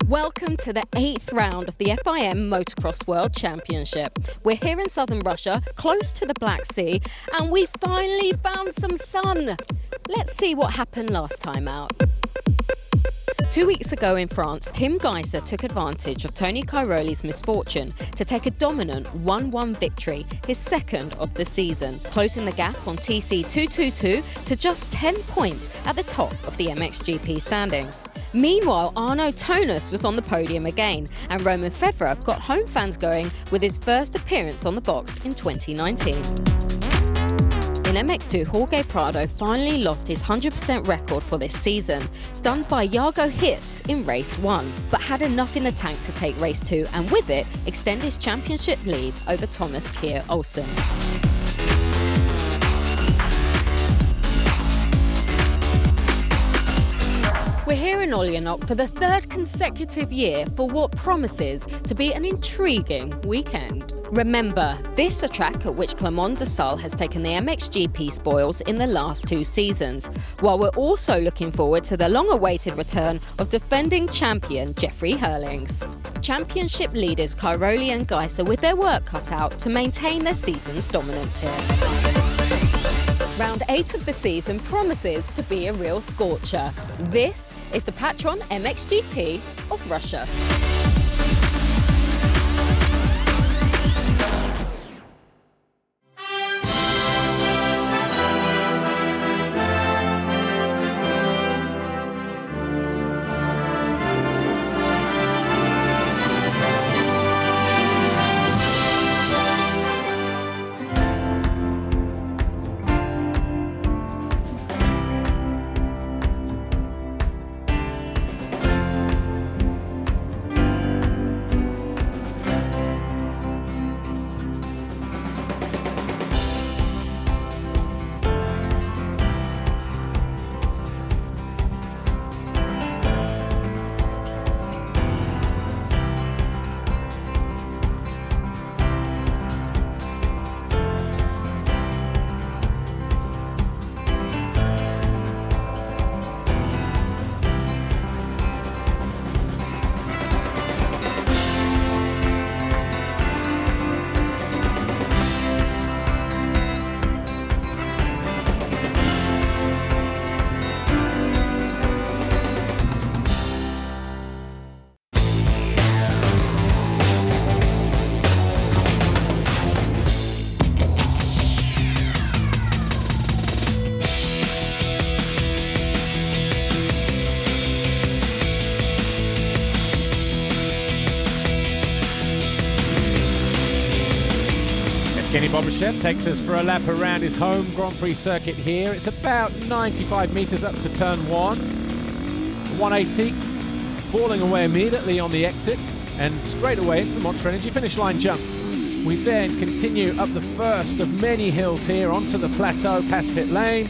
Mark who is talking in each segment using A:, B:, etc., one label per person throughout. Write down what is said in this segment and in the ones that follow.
A: Welcome to the 8th round of the FIM Motocross World Championship. We're here in southern Russia, close to the Black Sea, and we finally found some sun. Let's see what happened last time out. 2 weeks ago in France, Tim Geiser took advantage of Tony Cairoli's misfortune to take a dominant 1-1 victory, his second of the season, closing the gap on TC 222 to just 10 points at the top of the MXGP standings. Meanwhile, Arnaud Jonas was on the podium again, and Romain Febvre got home fans going with his first appearance on the box in 2019. In MX2, Jorge Prado finally lost his 100% record for this season, stunned by Jago Hits in race 1, but had enough in the tank to take race 2 and with it extend his championship lead over Thomas Kier Olsen. We're here in Olynok for the third consecutive year for what promises to be an intriguing weekend. Remember, this is a track at which Clement de Salle has taken the MXGP spoils in the last 2 seasons, while we're also looking forward to the long-awaited return of defending champion Jeffrey Herlings. Championship leaders Cairoli and Geiser with their work cut out to maintain their season's dominance here. Round 8 of the season promises to be a real scorcher. This is the Patron MXGP of Russia.
B: Kenny Bobryshev takes us for a lap around his home Grand Prix circuit here. It's about 95 metres up to turn 1. 180, falling away immediately on the exit and straight away into the Monster Energy finish line jump. We then continue up the first of many hills here onto the plateau past pit lane.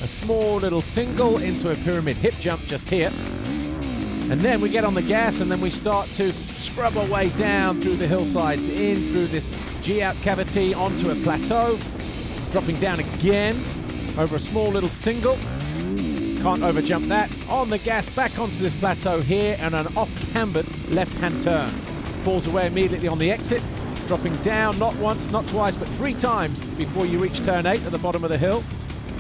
B: A small little single into a pyramid hip jump just here. And then we get on the gas and then we start to scrub our way down through the hillsides, in through this G-out cavity onto a plateau, dropping down again over a small little single. Can't overjump that. On the gas, back onto this plateau here and an off-cambered left-hand turn. Falls away immediately on the exit, dropping down not once, not twice, but 3 times before you reach turn 8 at the bottom of the hill.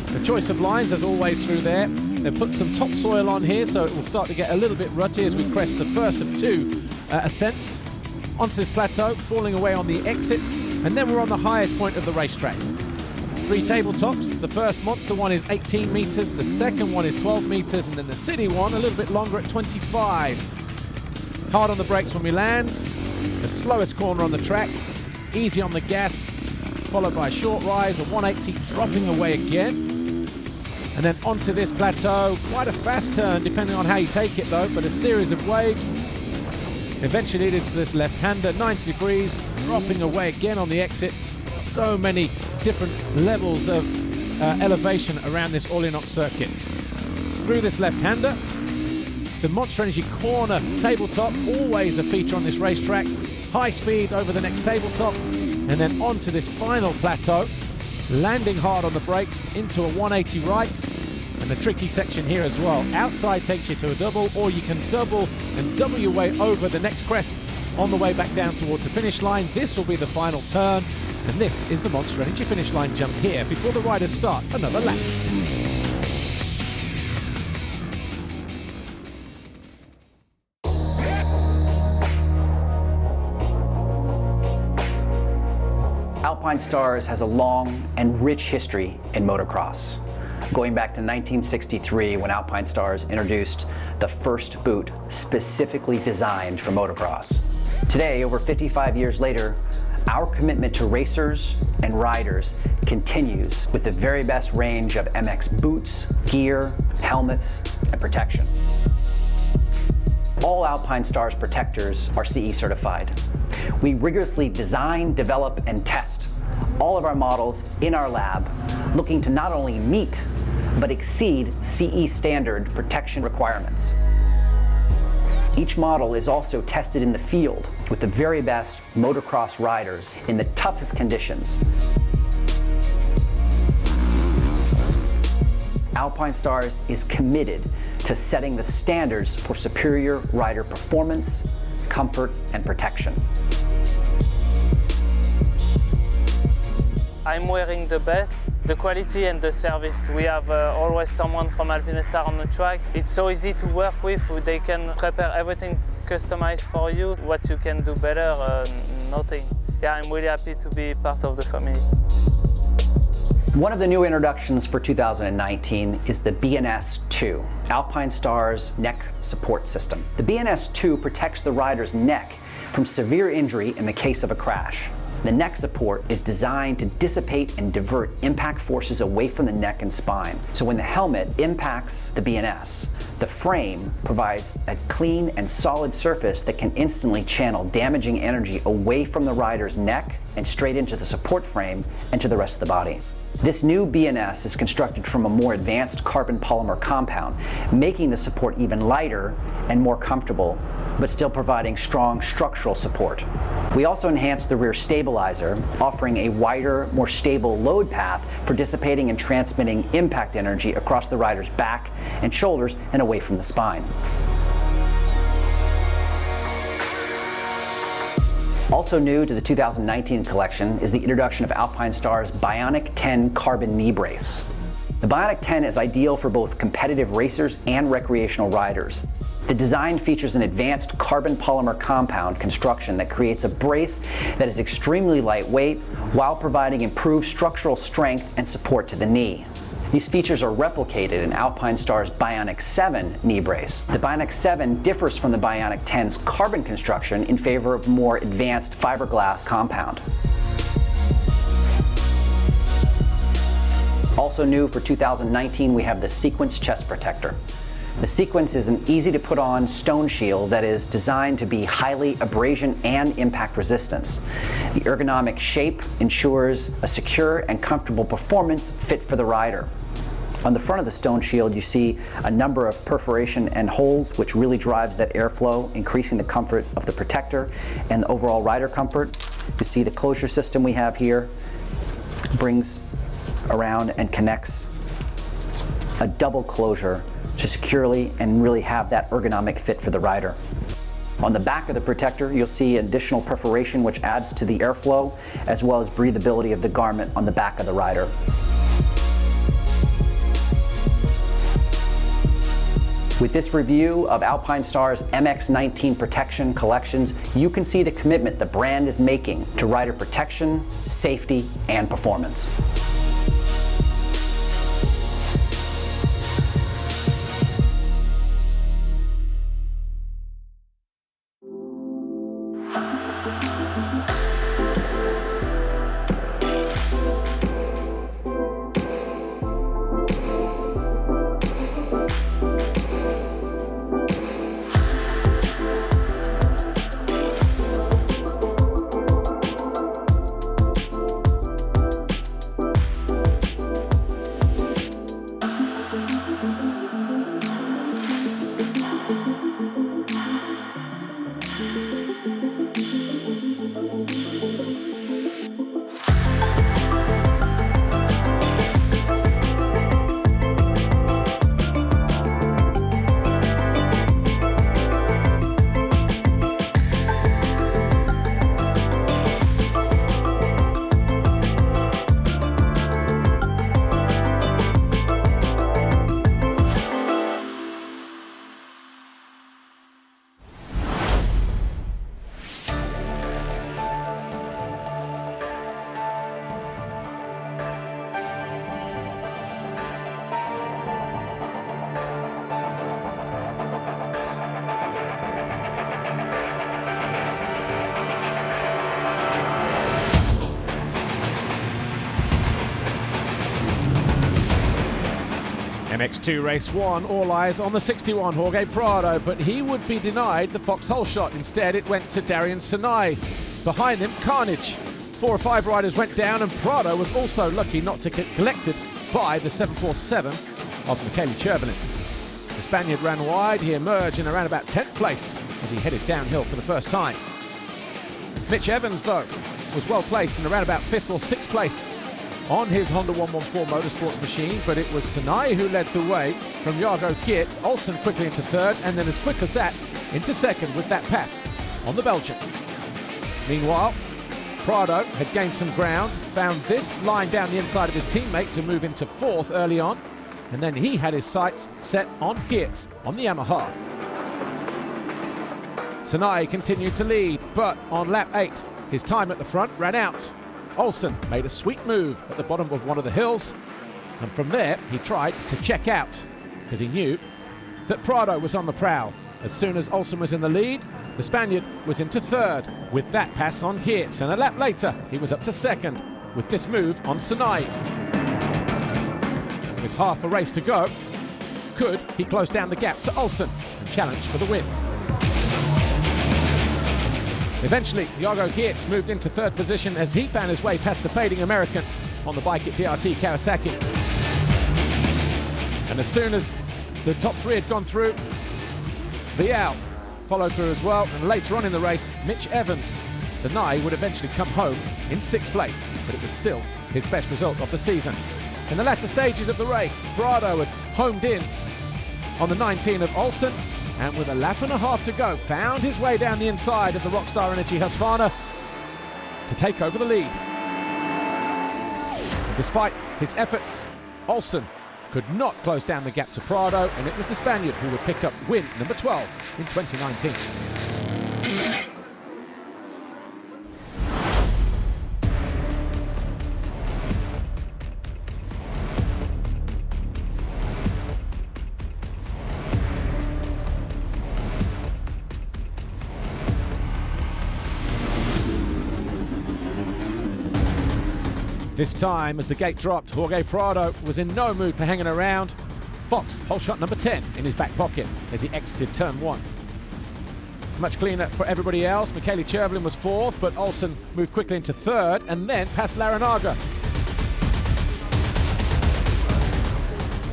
B: The choice of lines, as always, through there. They've put some topsoil on here, so it will start to get a little bit rutty as we crest the first of 2 ascents onto this plateau, falling away on the exit, and then we're on the highest point of the racetrack. 3 tabletops. The first monster one is 18 metres, the second one is 12 metres, and then the city one a little bit longer at 25. Hard on the brakes when we land, the slowest corner on the track, easy on the gas, followed by a short rise, a 180, dropping away again. And then onto this plateau, quite a fast turn depending on how you take it though, but a series of waves. Eventually leads to this left-hander, 90 degrees, dropping away again on the exit. So many different levels of elevation around this Olynok circuit. Through this left-hander, the Monster Energy corner tabletop, always a feature on this racetrack. High speed over the next tabletop, and then onto this final plateau, landing hard on the brakes into a 180 right, And the tricky section here as well. Outside takes you to a double, or you can double and double your way over the next crest on the way back down towards the finish line. This will be the final turn, and this is the Monster Energy finish line jump here before the riders start another lap.
C: Alpinestars has a long and rich history in motocross, going back to 1963 when Alpinestars introduced the first boot specifically designed for motocross. Today, over 55 years later, our commitment to racers and riders continues with the very best range of MX boots, gear, helmets, and protection. All Alpinestars protectors are CE certified. We rigorously design, develop, and test all of our models in our lab, looking to not only meet, but exceed CE standard protection requirements. Each model is also tested in the field with the very best motocross riders in the toughest conditions. Alpinestars is committed to setting the standards for superior rider performance, comfort, and protection.
D: I'm wearing the best, the quality and the service. We have always someone from Alpinestars on the track. It's so easy to work with. They can prepare everything customized for you. What you can do better, nothing. Yeah, I'm really happy to be part of the family.
C: One of the new introductions for 2019 is the BNS2, Alpinestars Neck Support System. The BNS2 protects the rider's neck from severe injury in the case of a crash. The neck support is designed to dissipate and divert impact forces away from the neck and spine. So when the helmet impacts the BNS, the frame provides a clean and solid surface that can instantly channel damaging energy away from the rider's neck and straight into the support frame and to the rest of the body. This new BNS is constructed from a more advanced carbon polymer compound, making the support even lighter and more comfortable, but still providing strong structural support. We also enhanced the rear stabilizer, offering a wider, more stable load path for dissipating and transmitting impact energy across the rider's back and shoulders and away from the spine. Also new to the 2019 collection is the introduction of Alpinestars Bionic 10 carbon knee brace. The Bionic 10 is ideal for both competitive racers and recreational riders. The design features an advanced carbon polymer compound construction that creates a brace that is extremely lightweight while providing improved structural strength and support to the knee. These features are replicated in Alpinestars Bionic 7 knee brace. The Bionic 7 differs from the Bionic 10's carbon construction in favor of more advanced fiberglass compound. Also new for 2019, we have the Sequence chest protector. The Sequence is an easy-to-put-on stone shield that is designed to be highly abrasion and impact resistance. The ergonomic shape ensures a secure and comfortable performance fit for the rider. On the front of the stone shield, you see a number of perforation and holes, which really drives that airflow, increasing the comfort of the protector and the overall rider comfort. You see the closure system we have here brings around and connects a double closure to securely and really have that ergonomic fit for the rider. On the back of the protector, you'll see additional perforation which adds to the airflow as well as breathability of the garment on the back of the rider. With this review of Alpinestars MX19 protection collections, you can see the commitment the brand is making to rider protection, safety, and performance.
B: MX2 race 1, all eyes on the 61 Jorge Prado, but he would be denied the foxhole shot. Instead, it went to Darian Sinai. Behind him, carnage. 4 or 5 riders went down, and Prado was also lucky not to get collected by the 747 of Michele Chervelin. The Spaniard ran wide. He emerged in around about 10th place as he headed downhill for the first time. Mitch Evans, though, was well placed in around about 5th or 6th place on his Honda 114 Motorsports machine, but it was Sinai who led the way from Jago Kietz. Olsen quickly into 3rd, and then as quick as that, into 2nd with that pass on the Belgian. Meanwhile, Prado had gained some ground, found this line down the inside of his teammate to move into 4th early on, and then he had his sights set on Kietz on the Yamaha. Sinai continued to lead, but on lap 8, his time at the front ran out. Olsen made a sweet move at the bottom of one of the hills, and from there he tried to check out because he knew that Prado was on the prowl. As soon as Olsen was in the lead, the Spaniard was into 3rd with that pass on Kietz, and a lap later he was up to 2nd with this move on Sinai. With half a race to go, could he close down the gap to Olsen and challenge for the win? Eventually, Jago Kietz moved into 3rd position as he found his way past the fading American on the bike at DRT Kawasaki. And as soon as the top 3 had gone through, Vial followed through as well, and later on in the race, Mitch Evans. Sinai would eventually come home in 6th place, but it was still his best result of the season. In the latter stages of the race, Prado had homed in on the 19 of Olsen, and with a lap and a half to go, found his way down the inside of the Rockstar Energy Husqvarna to take over the lead. And despite his efforts, Olsen could not close down the gap to Prado, and it was the Spaniard who would pick up win number 12 in 2019. This time, as the gate dropped, Jorge Prado was in no mood for hanging around. Fox, hole shot number 10 in his back pocket as he exited turn 1. Much cleaner for everybody else. Michele Chervelin was 4th, but Olsen moved quickly into 3rd and then past Laranaga.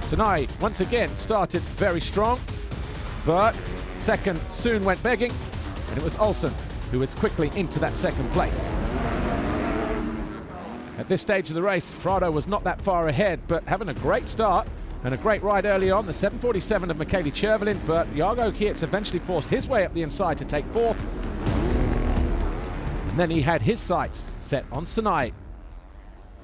B: Sinai once again started very strong, but 2nd soon went begging, and it was Olsen who was quickly into that 2nd place. At this stage of the race, Prado was not that far ahead, but having a great start and a great ride early on, the 747 of Michele Chervelin, but Jago Kietz eventually forced his way up the inside to take 4th. And then he had his sights set on Sinai.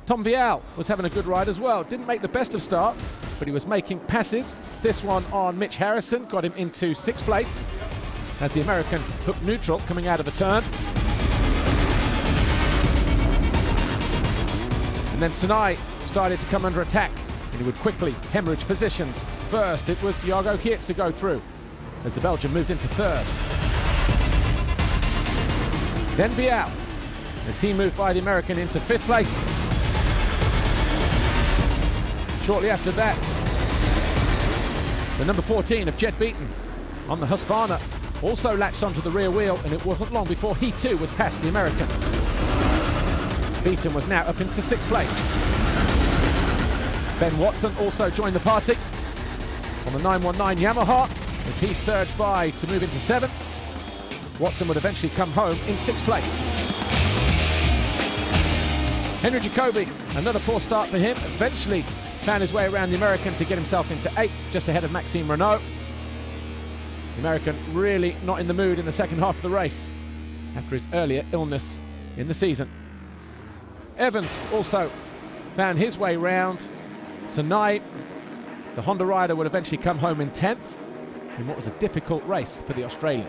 B: Tom Vial was having a good ride as well. Didn't make the best of starts, but he was making passes. This one on Mitch Harrison got him into 6th place as the American hooked neutral coming out of a turn. And then Sinai started to come under attack, and he would quickly hemorrhage positions. First, it was Jago Kietz to go through as the Belgian moved into 3rd. Then Vial as he moved by the American into 5th place. Shortly after that, the number 14 of Jed Beaton on the Husqvarna also latched onto the rear wheel, and it wasn't long before he too was past the American. Beaton was now up into 6th place. Ben Watson also joined the party on the 919 Yamaha as he surged by to move into 7th. Watson would eventually come home in 6th place. Henry Jacobi, another poor start for him, eventually found his way around the American to get himself into 8th, just ahead of Maxime Renault. The American really not in the mood in the second half of the race after his earlier illness in the season. Evans also found his way round. Sinai, the Honda rider, would eventually come home in 10th in what was a difficult race for the Australian.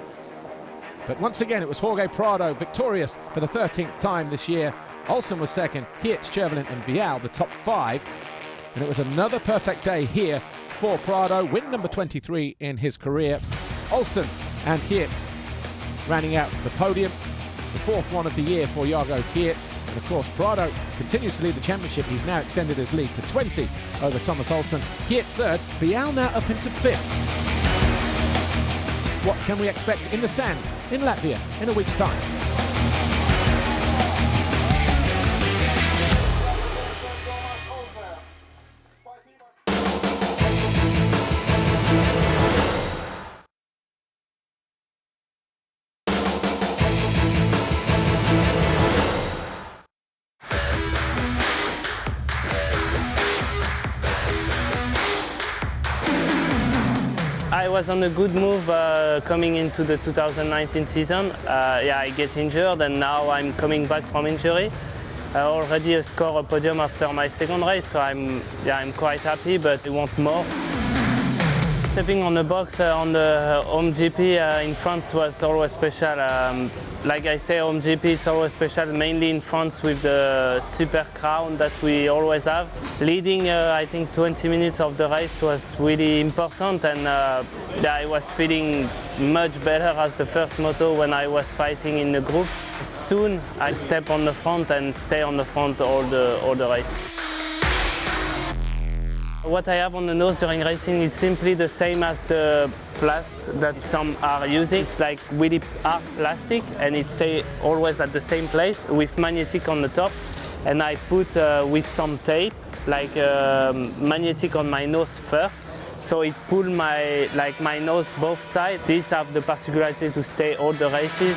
B: But once again, it was Jorge Prado victorious for the 13th time this year. Olsen was 2nd, Kietz, Chervelin and Vial the top 5. And it was another perfect day here for Prado, win number 23 in his career. Olsen and Kietz rounding out the podium. the fourth one of the year for Jargo Kietz. And of course, Prado continues to lead the championship. He's now extended his lead to 20 over Thomas Olsen. Kietz third, Vial now up into fifth. What can we expect in the sand in Latvia in a week's time?
D: I was on a good move coming into the 2019 season. I get injured and now I'm coming back from injury. I already scored a podium after my second race, so I'm quite happy, but I want more. Stepping on the box on the home GP in France was always special. Like I say, home GP it's always special, mainly in France with the super crowd that we always have. Leading, I think 20 minutes of the race was really important, and I was feeling much better as the first moto when I was fighting in the group. Soon I step on the front and stay on the front all the race. What I have on the nose during racing is simply the same as the plastic that some are using. It's like really hard plastic and it stays always at the same place with magnetic on the top. And I put with some tape, like magnetic on my nose first. So it pulls my nose both sides. These have the particularity to stay all the races.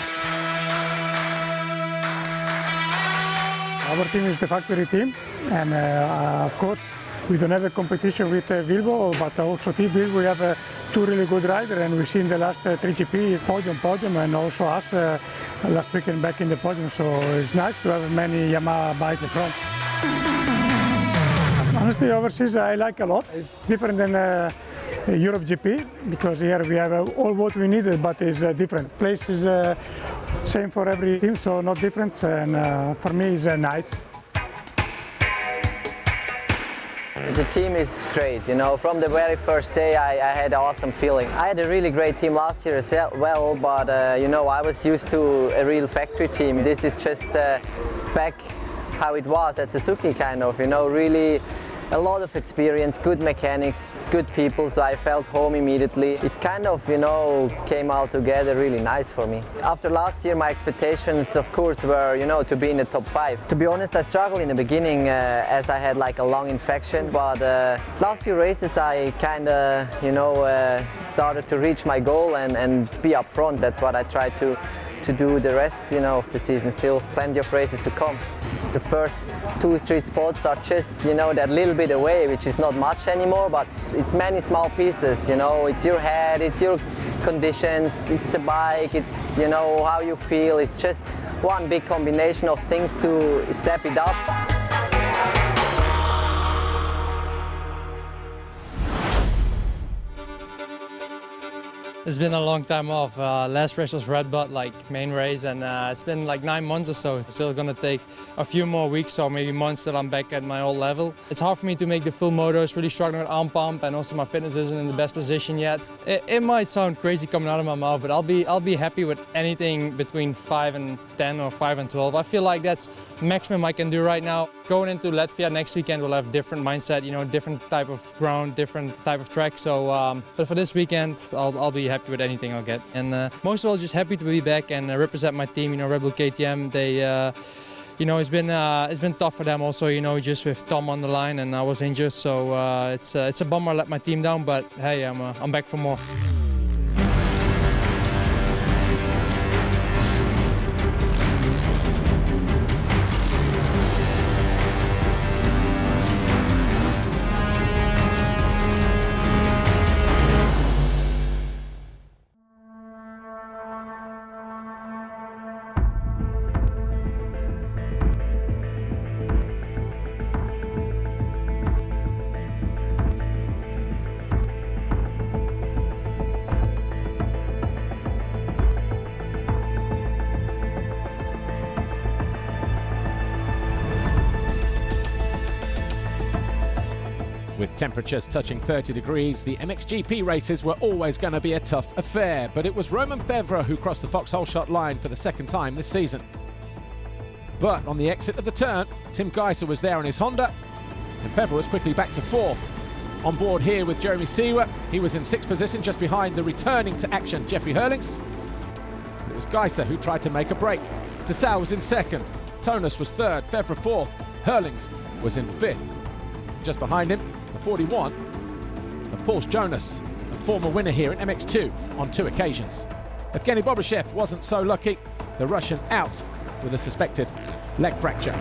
E: Our team is the factory team, and of course we don't have a competition with Vilvo, but also Team Vilvo. We have two really good riders, and we've seen the last 3GP podium, and also us last weekend back in the podium. So it's nice to have many Yamaha bikes in front. Honestly, overseas I like a lot. It's different than Europe GP because here we have all what we needed, but it's different. Place is same for every team, so not different, and for me it's nice.
F: The team is great, you know. From the very first day I had an awesome feeling. I had a really great team last year as well, but you know, I was used to a real factory team. This is just back how it was at Suzuki, kind of, you know, really a lot of experience, good mechanics, good people, so I felt home immediately. It kind of, you know, came all together really nice for me. After last year, my expectations, of course, were, you know, to be in the top 5. To be honest, I struggled in the beginning as I had like a lung infection, but last few races I kind of, you know, started to reach my goal and be up front. That's what I tried to do the rest, you know, of the season. Still plenty of races to come. The first 2-3 spots are just, you know, that little bit away, which is not much anymore, but it's many small pieces, you know. It's your head, it's your conditions, it's the bike, it's, you know, how you feel. It's just one big combination of things to step it up.
G: It's been a long time off. Last race was Red Bull, like main race, and it's been like 9 months or so. It's still gonna take a few more weeks or maybe months till I'm back at my old level. It's hard for me to make the full motos, really struggling with arm pump, and also my fitness isn't in the best position yet. It might sound crazy coming out of my mouth, but I'll be happy with anything between 5 and 10 or 5 and 12. I feel like that's maximum I can do right now. Going into Latvia next weekend, we'll have different mindset, you know, different type of ground, different type of track. So, but for this weekend, I'll be happy with anything I'll get. And most of all, just happy to be back and represent my team. You know, Red Bull KTM. They, you know, it's been tough for them also. You know, just with Tom on the line, and I was injured, so it's a bummer I let my team down. But hey, I'm back for more.
B: With temperatures touching 30 degrees, the MXGP races were always going to be a tough affair, but it was Romain Febvre who crossed the Vauxhall Shot line for the second time this season. But on the exit of the turn, Tim Geiser was there on his Honda, and Febvre was quickly back to fourth. On board here with Jeremy Seewer, he was in sixth position just behind the returning to action Jeffrey Herlings. It was Geiser who tried to make a break. De Sauw was in second, Jonas was third, Febvre fourth, Herlings was in fifth. Just behind him, the 41 of Porsche Jonas, a former winner here in MX2 on 2 occasions. Evgeny Bobryshev wasn't so lucky, the Russian out with a suspected leg fracture.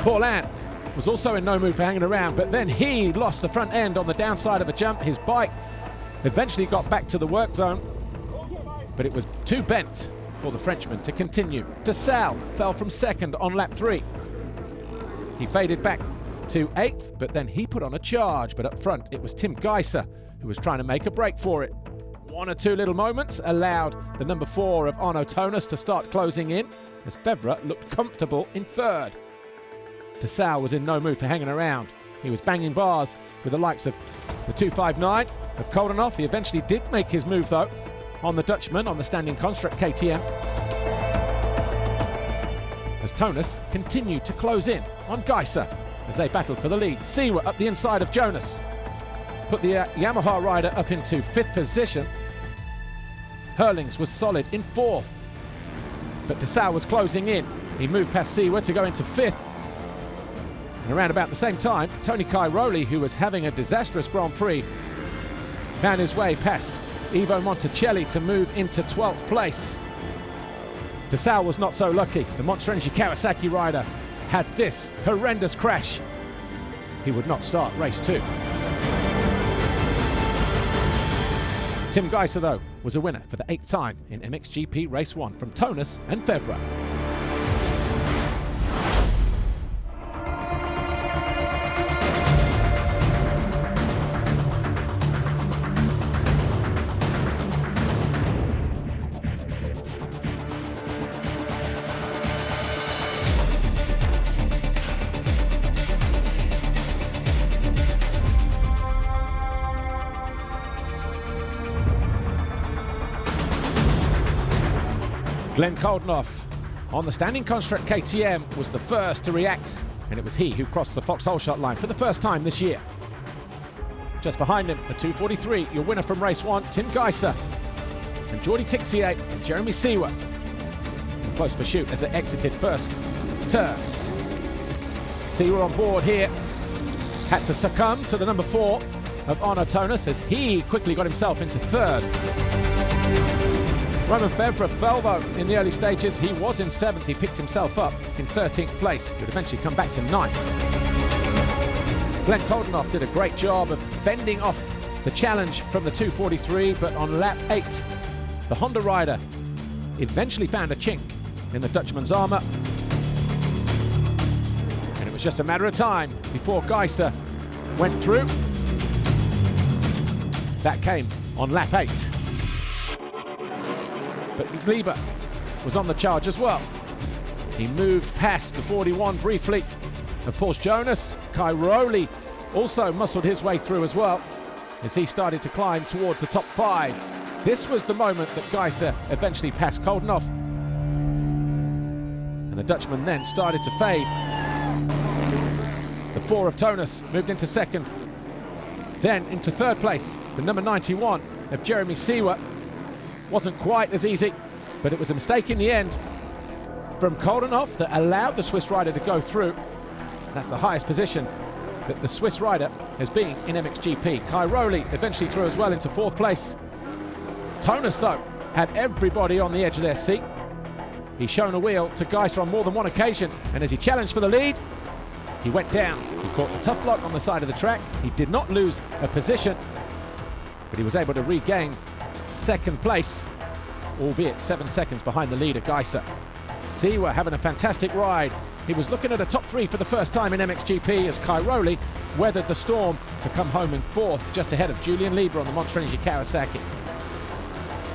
B: Paulin was also in no mood for hanging around, but then he lost the front end on the downside of a jump. His bike eventually got back to the work zone, but it was too bent for the Frenchman to continue. De Sauw fell from second on lap 3. He faded back to 8th, but then he put on a charge. But up front, it was Tim Geiser who was trying to make a break for it. 1 or 2 little moments allowed the number 4 of Arnaud Jonas to start closing in, as Febvre looked comfortable in third. De Sauw was in no mood for hanging around. He was banging bars with the likes of the 259 of Coldenhoff. He eventually did make his move, though, on the Dutchman on the standing construct KTM, as Jonas continued to close in on Geiser as they battled for the lead. Seewer up the inside of Jonas put the Yamaha rider up into 5th position. Herlings was solid in 4th, but De Sauw was closing in. He moved past Seewer to go into 5th. And around about the same time, Tony Cairoli, who was having a disastrous Grand Prix, found his way past Ivo Monticelli to move into 12th place. De Sauw was not so lucky. The Monster Energy Kawasaki rider had this horrendous crash. He would not start race 2. Tim Geiser, though, was a winner for the 8th time in MXGP Race 1 from Jonas and Febvre. Glenn Coldenhoff on the standing construct KTM was the first to react, and it was he who crossed the Vauxhall Shot line for the first time this year. Just behind him, the 243, your winner from race 1, Tim Geiser, and Jordi Tixier and Jeremy Seewer in close pursuit as they exited first turn. Seewer on board here had to succumb to the number 4 of Arnaud Jonas as he quickly got himself into 3rd. Romain Febvre fell, though, in the early stages. He was in 7th. He picked himself up in 13th place. He would eventually come back to 9th. Glenn Coldenhoff did a great job of fending off the challenge from the 243, but on lap 8, the Honda rider eventually found a chink in the Dutchman's armour. And it was just a matter of time before Geiser went through. That came on lap 8. But Lieber was on the charge as well. He moved past the 41 briefly of Porsche Jonas. Cairoli also muscled his way through as well as he started to climb towards the top 5. This was the moment that Geiser eventually passed Coldenhoff, and the Dutchman then started to fade. The 4 of Jonas moved into 2nd, then into 3rd place. The number 91 of Jeremy Seewer wasn't quite as easy, but it was a mistake in the end from Coldenhoff that allowed the Swiss rider to go through. That's the highest position that the Swiss rider has been in MXGP. Cairoli eventually threw as well into 4th place. Jonas, though, had everybody on the edge of their seat. He's shown a wheel to Geiser on more than one occasion, and as he challenged for the lead, he went down. He caught the tough block on the side of the track. He did not lose a position, but he was able to regain 2nd place, albeit 7 seconds behind the leader, Geiser. Seewer having a fantastic ride. He was looking at a top 3 for the first time in MXGP as Cairoli weathered the storm to come home in 4th, just ahead of Julian Lieber on the Monster Energy Kawasaki.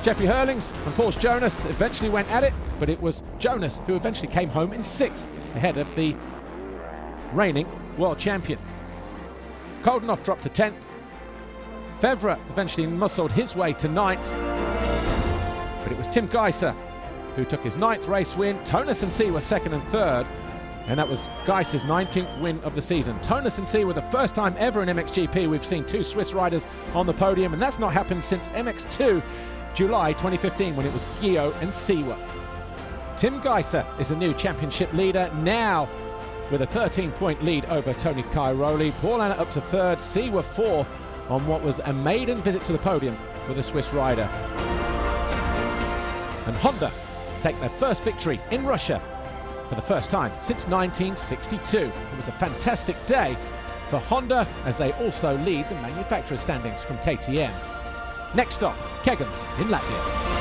B: Jeffrey Herlings and Porsche Jonas eventually went at it, but it was Jonas who eventually came home in 6th, ahead of the reigning world champion. Coldenhoff dropped to 10th. Fevre eventually muscled his way to 9th. But it was Tim Geiser who took his 9th race win. Jonas and C were 2nd and 3rd. And that was Geiser's 19th win of the season. Jonas and C were the first time ever in MXGP we've seen 2 Swiss riders on the podium, and that's not happened since MX2 July 2015 when it was Guillaume and Siwa. Tim Geiser is the new championship leader now with a 13-point lead over Tony Cairoli. Paul Anna up to 3rd, Siwa 4th on what was a maiden visit to the podium for the Swiss rider. And Honda take their first victory in Russia for the first time since 1962. It was a fantastic day for Honda as they also lead the manufacturer standings from KTM. Next stop, Kegams in Latvia.